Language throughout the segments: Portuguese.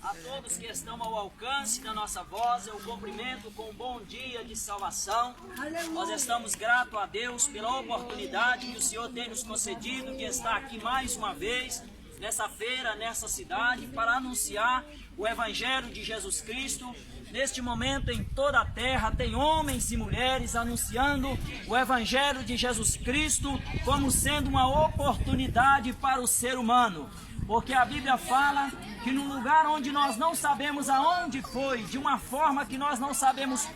A todos que estão ao alcance da nossa voz, eu cumprimento com um bom dia de salvação. Nós estamos gratos a Deus pela oportunidade que o Senhor tem nos concedido de estar aqui mais uma vez, nessa feira, nessa cidade, para anunciar o Evangelho de Jesus Cristo. Neste momento, em toda a terra, tem homens e mulheres anunciando o Evangelho de Jesus Cristo como sendo uma oportunidade para o ser humano. Porque a Bíblia fala que num lugar onde nós não sabemos aonde foi, de uma forma que nós não sabemos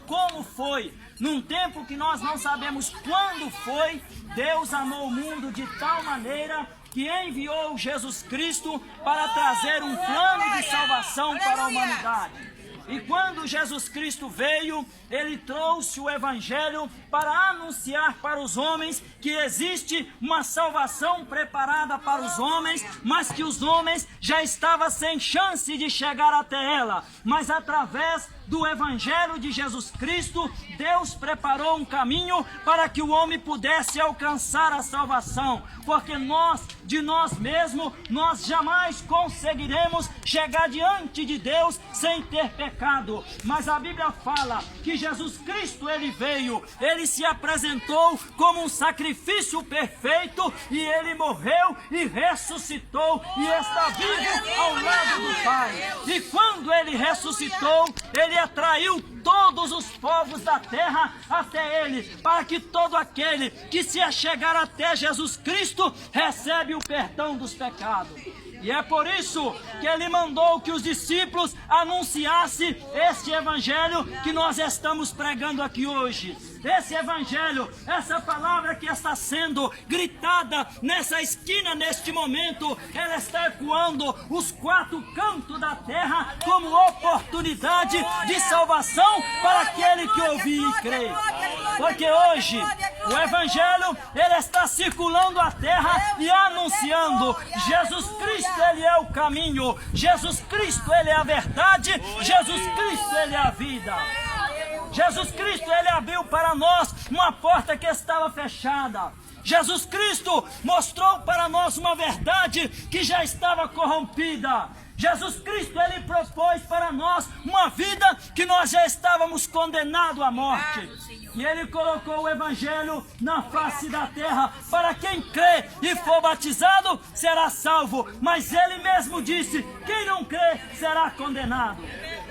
como foi, num tempo que nós não sabemos quando foi, Deus amou o mundo de tal maneira que enviou Jesus Cristo para trazer um plano de salvação para a humanidade. E quando Jesus Cristo veio, Ele trouxe o Evangelho para anunciar para os homens que existe uma salvação preparada para os homens, mas que os homens já estavam sem chance de chegar até ela. Mas através do Evangelho de Jesus Cristo, Deus preparou um caminho para que o homem pudesse alcançar a salvação. Porque nós, de nós mesmos, nós jamais conseguiremos chegar diante de Deus sem ter pecado. Mas a Bíblia fala que Jesus Cristo, Ele veio, Ele se apresentou como um sacrifício perfeito e Ele morreu e ressuscitou e está vivo ao lado do Pai. E quando Ele ressuscitou, Ele atraiu todos os povos da terra até Ele, para que todo aquele que se achegar até Jesus Cristo recebe o perdão dos pecados. E é por isso que Ele mandou que os discípulos anunciassem este Evangelho que nós estamos pregando aqui hoje. Esse Evangelho, essa palavra que está sendo gritada nessa esquina neste momento, ela está ecoando os quatro cantos da terra como oportunidade de salvação para aquele que ouvir e crer. Porque hoje o Evangelho, ele está circulando a terra e anunciando: Jesus Cristo, Ele é o caminho, Jesus Cristo, Ele é a verdade, Jesus Cristo, Ele é a vida. Jesus Cristo, Ele abriu para nós uma porta que estava fechada. Jesus Cristo mostrou para nós uma verdade que já estava corrompida. Jesus Cristo, Ele propôs para nós uma vida que nós já estávamos condenados à morte. E Ele colocou o Evangelho na face da terra para quem crê e for batizado será salvo. Mas Ele mesmo disse: quem não crê será condenado.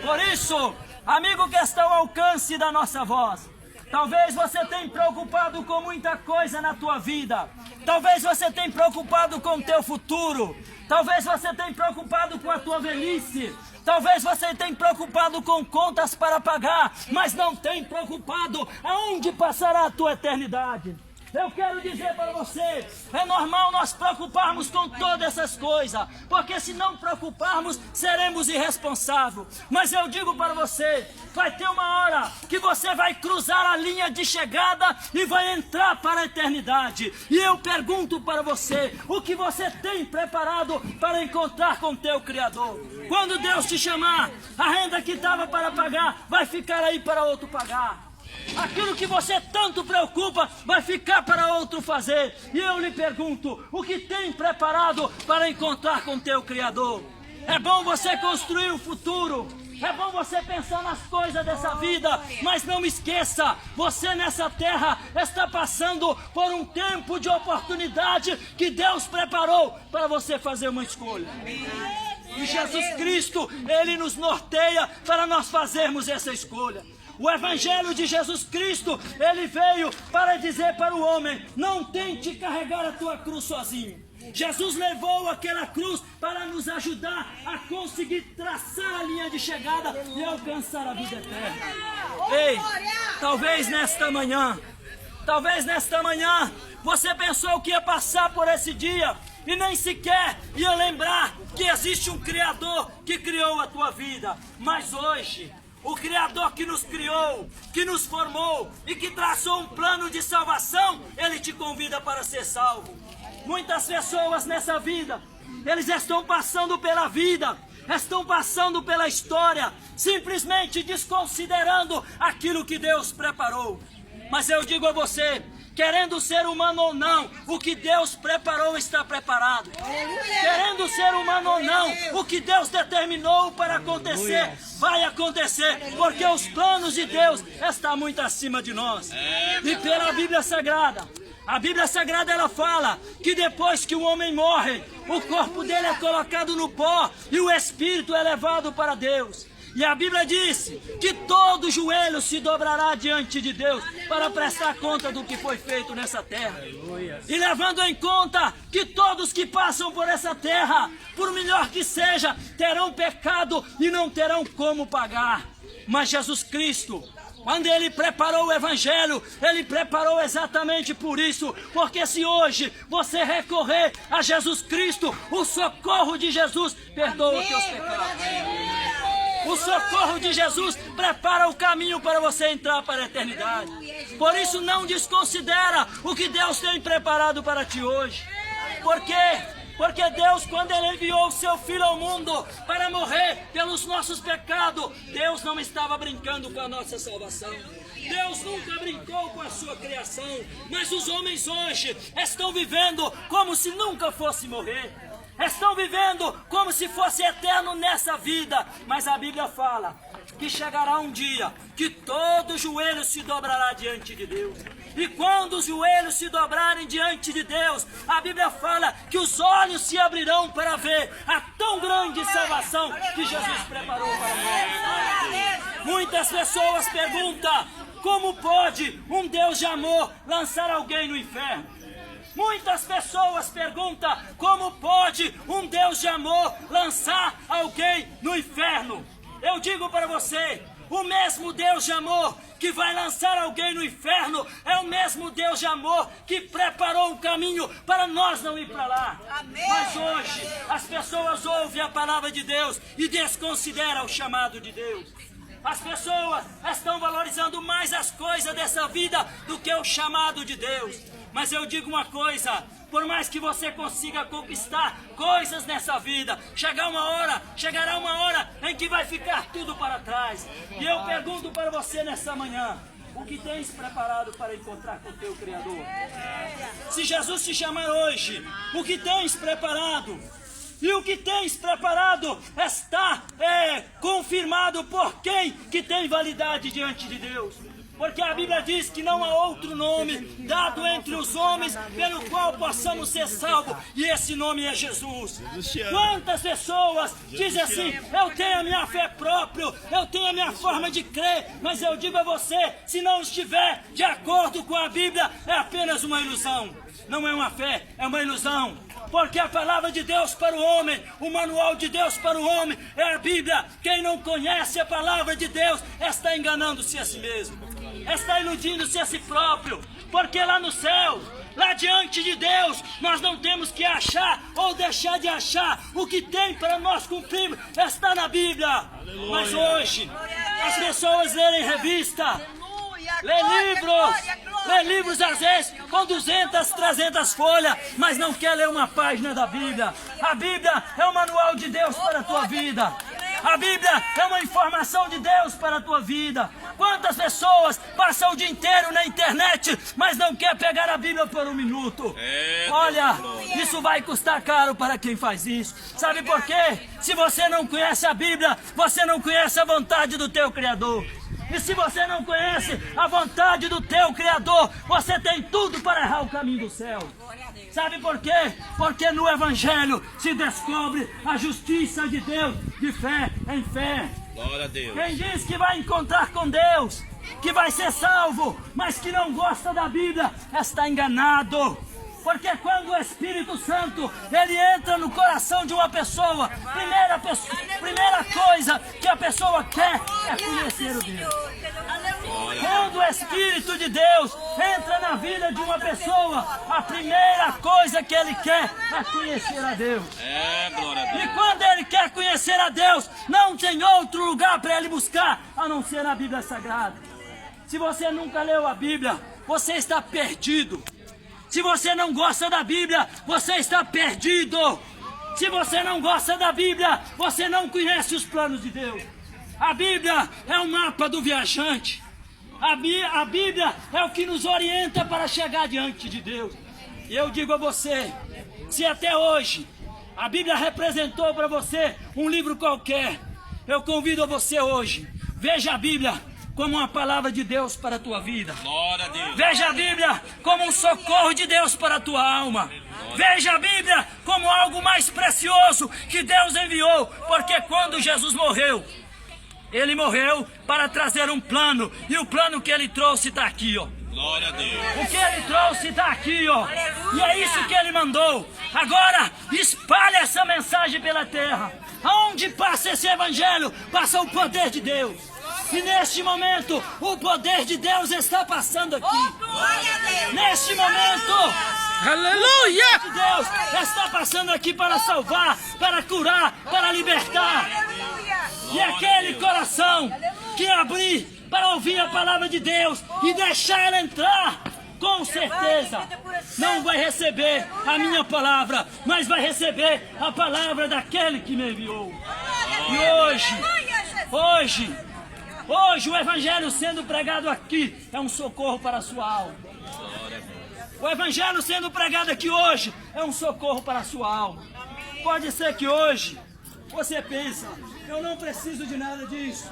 Por isso, amigo que está ao alcance da nossa voz, talvez você tenha preocupado com muita coisa na tua vida. Talvez você tenha preocupado com o teu futuro. Talvez você tenha preocupado com a tua velhice. Talvez você tenha preocupado com contas para pagar, mas não tenha preocupado aonde passará a tua eternidade. Eu quero dizer para você, é normal nós preocuparmos com todas essas coisas, porque se não preocuparmos, seremos irresponsáveis. Mas eu digo para você, vai ter uma hora que você vai cruzar a linha de chegada e vai entrar para a eternidade. E eu pergunto para você, o que você tem preparado para encontrar com teu Criador? Quando Deus te chamar, a renda que estava para pagar, vai ficar aí para outro pagar. Aquilo que você tanto preocupa vai ficar para outro fazer. E eu lhe pergunto, o que tem preparado para encontrar com teu Criador? É bom você construir o futuro, é bom você pensar nas coisas dessa vida, mas não esqueça, você nessa terra está passando por um tempo de oportunidade que Deus preparou para você fazer uma escolha. E Jesus Cristo, Ele nos norteia para nós fazermos essa escolha. O Evangelho de Jesus Cristo, Ele veio para dizer para o homem: não tente carregar a tua cruz sozinho. Jesus levou aquela cruz para nos ajudar a conseguir traçar a linha de chegada e alcançar a vida eterna. Ei, talvez nesta manhã, você pensou que ia passar por esse dia e nem sequer ia lembrar que existe um Criador que criou a tua vida. Mas hoje, o Criador que nos criou, que nos formou e que traçou um plano de salvação, Ele te convida para ser salvo. Muitas pessoas nessa vida, eles estão passando pela vida, estão passando pela história, simplesmente desconsiderando aquilo que Deus preparou. Mas eu digo a você, querendo ser humano ou não, o que Deus preparou está preparado. Querendo ser humano ou não, o que Deus determinou para acontecer, vai acontecer, porque os planos de Deus estão muito acima de nós. E pela Bíblia Sagrada, a Bíblia Sagrada ela fala que depois que o homem morre, o corpo dele é colocado no pó e o espírito é levado para Deus. E a Bíblia disse que todo joelho se dobrará diante de Deus para prestar conta do que foi feito nessa terra. E levando em conta que todos que passam por essa terra, por melhor que seja, terão pecado e não terão como pagar. Mas Jesus Cristo, quando Ele preparou o Evangelho, Ele preparou exatamente por isso, porque se hoje você recorrer a Jesus Cristo, o socorro de Jesus perdoa os teus pecados. O socorro de Jesus prepara o caminho para você entrar para a eternidade. Por isso não desconsidera o que Deus tem preparado para ti hoje. Por quê? Porque Deus, quando Ele enviou o seu Filho ao mundo para morrer pelos nossos pecados, Deus não estava brincando com a nossa salvação. Deus nunca brincou com a sua criação. Mas os homens hoje estão vivendo como se nunca fosse morrer. Estão vivendo como se fosse eterno nessa vida. Mas a Bíblia fala que chegará um dia que todo joelho se dobrará diante de Deus. E quando os joelhos se dobrarem diante de Deus, a Bíblia fala que os olhos se abrirão para ver a tão grande salvação que Jesus preparou para nós. Muitas pessoas perguntam: como pode um Deus de amor lançar alguém no inferno? Muitas pessoas perguntam: como pode um Deus de amor lançar alguém no inferno? Eu digo para você, o mesmo Deus de amor que vai lançar alguém no inferno é o mesmo Deus de amor que preparou um caminho para nós não ir para lá. Amém. Mas hoje as pessoas ouvem a palavra de Deus e desconsideram o chamado de Deus. As pessoas estão valorizando mais as coisas dessa vida do que o chamado de Deus. Mas eu digo uma coisa: por mais que você consiga conquistar coisas nessa vida, chegará uma hora em que vai ficar tudo para trás. E eu pergunto para você nessa manhã: o que tens preparado para encontrar com o teu Criador? Se Jesus te chamar hoje, o que tens preparado? E o que tens preparado está confirmado por quem que tem validade diante de Deus. Porque a Bíblia diz que não há outro nome dado entre os homens pelo qual possamos ser salvos, e esse nome é Jesus. Quantas pessoas dizem assim: eu tenho a minha fé própria, eu tenho a minha forma de crer, mas eu digo a você, se não estiver de acordo com a Bíblia, é apenas uma ilusão. Não é uma fé, é uma ilusão. Porque a palavra de Deus para o homem, o manual de Deus para o homem é a Bíblia. Quem não conhece a palavra de Deus está enganando-se a si mesmo, está iludindo-se a si próprio. Porque lá no céu, lá diante de Deus, nós não temos que achar ou deixar de achar. O que tem para nós cumprir está na Bíblia. Aleluia. Mas hoje as pessoas lerem revista, lê livros às vezes com 200, 300 folhas, mas não quer ler uma página da Bíblia. A Bíblia é o manual de Deus para a tua vida. A Bíblia é uma informação de Deus para a tua vida. Quantas pessoas passam o dia inteiro na internet, mas não quer pegar a Bíblia por um minuto? Olha, isso vai custar caro para quem faz isso. Sabe por quê? Se você não conhece a Bíblia, você não conhece a vontade do teu Criador. E se você não conhece a vontade do teu Criador, você tem tudo para errar o caminho do céu. Sabe por quê? Porque no Evangelho se descobre a justiça de Deus de fé em fé. Glória a Deus. Quem diz que vai encontrar com Deus, que vai ser salvo, mas que não gosta da Bíblia, está enganado. Porque quando o Espírito Santo ele entra no coração de uma pessoa, primeira coisa que a pessoa quer é conhecer o Deus. Quando o Espírito de Deus entra na vida de uma pessoa, a primeira coisa que ele quer é conhecer a Deus. Glória a Deus. E quando ele quer conhecer a Deus, não tem outro lugar para ele buscar a não ser a Bíblia Sagrada. Se você nunca leu a Bíblia, você está perdido. Se você não gosta da Bíblia, você está perdido. Se você não gosta da Bíblia, você não conhece os planos de Deus. A Bíblia é o mapa do viajante. A Bíblia é o que nos orienta para chegar diante de Deus. E eu digo a você, se até hoje a Bíblia representou para você um livro qualquer, eu convido a você hoje, veja a Bíblia como uma palavra de Deus para a tua vida. Glória a Deus. Veja a Bíblia como um socorro de Deus para a tua alma. Veja a Bíblia como algo mais precioso que Deus enviou, porque quando Jesus morreu, Ele morreu para trazer um plano, e o plano que Ele trouxe está aqui, ó. Glória a Deus. O que Ele trouxe está aqui, ó. E é isso que Ele mandou. Agora, espalhe essa mensagem pela terra. Aonde passa esse evangelho, passa o poder de Deus. E neste momento, o poder de Deus está passando aqui. Neste momento, aleluia! O poder de Deus está passando aqui para salvar, para curar, para libertar. E aquele coração que abrir para ouvir a palavra de Deus e deixar ela entrar, com certeza não vai receber a minha palavra, mas vai receber a palavra daquele que me enviou. E hoje o evangelho sendo pregado aqui é um socorro para a sua alma. O evangelho sendo pregado aqui hoje é um socorro para a sua alma. Pode ser que hoje você pense, eu não preciso de nada disso.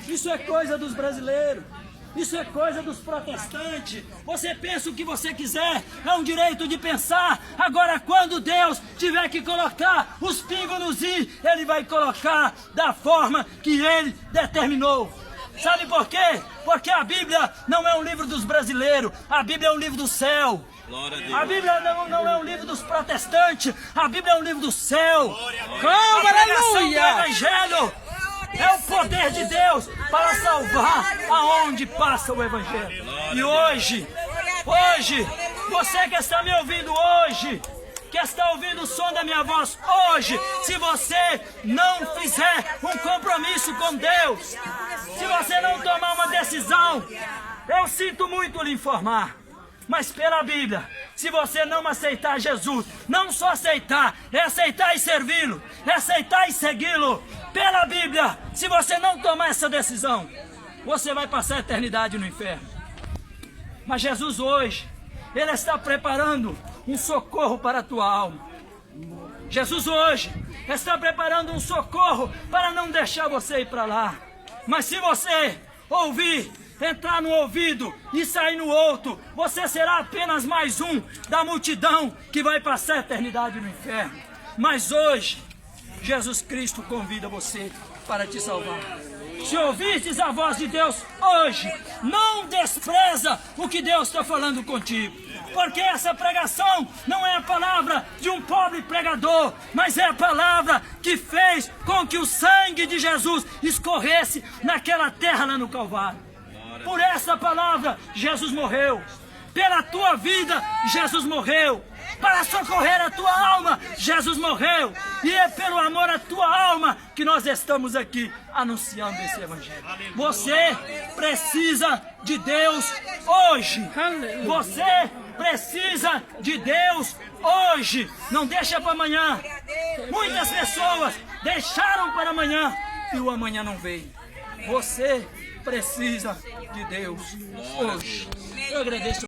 Isso é coisa dos brasileiros. Isso é coisa dos protestantes. Você pensa o que você quiser, é um direito de pensar. Agora, quando Deus tiver que colocar os pingos nos i, Ele vai colocar da forma que Ele determinou. Sabe por quê? Porque a Bíblia não é um livro dos brasileiros, a Bíblia é um livro do céu. A Bíblia não é um livro dos protestantes, a Bíblia é um livro do céu. A pregação do Evangelho é o poder de Deus para salvar aonde passa o Evangelho. E hoje, você que está me ouvindo hoje, que está ouvindo o som da minha voz hoje, se você não fizer um compromisso com Deus, se você não tomar uma decisão, eu sinto muito lhe informar, mas pela Bíblia, se você não aceitar Jesus, não só aceitar, é aceitar e servi-lo, é aceitar e segui-lo. Pela Bíblia, se você não tomar essa decisão, você vai passar a eternidade no inferno. Mas Jesus hoje, Ele está preparando um socorro para a tua alma. Jesus hoje está preparando um socorro para não deixar você ir para lá. Mas se você ouvir, entrar no ouvido e sair no outro, você será apenas mais um da multidão que vai passar a eternidade no inferno. Mas hoje, Jesus Cristo convida você para te salvar. Se ouvistes a voz de Deus hoje, não despreza o que Deus está falando contigo. Porque essa pregação não é a palavra de um pobre pregador, mas é a palavra que fez com que o sangue de Jesus escorresse naquela terra lá no Calvário. Por essa palavra, Jesus morreu. Pela tua vida, Jesus morreu. Para socorrer a tua alma, Jesus morreu. E é pelo amor à tua alma que nós estamos aqui anunciando esse evangelho. Você precisa de Deus hoje. Você precisa de Deus hoje. Não deixa para amanhã. Muitas pessoas deixaram para amanhã e o amanhã não veio. Você precisa de Deus hoje. Eu agradeço.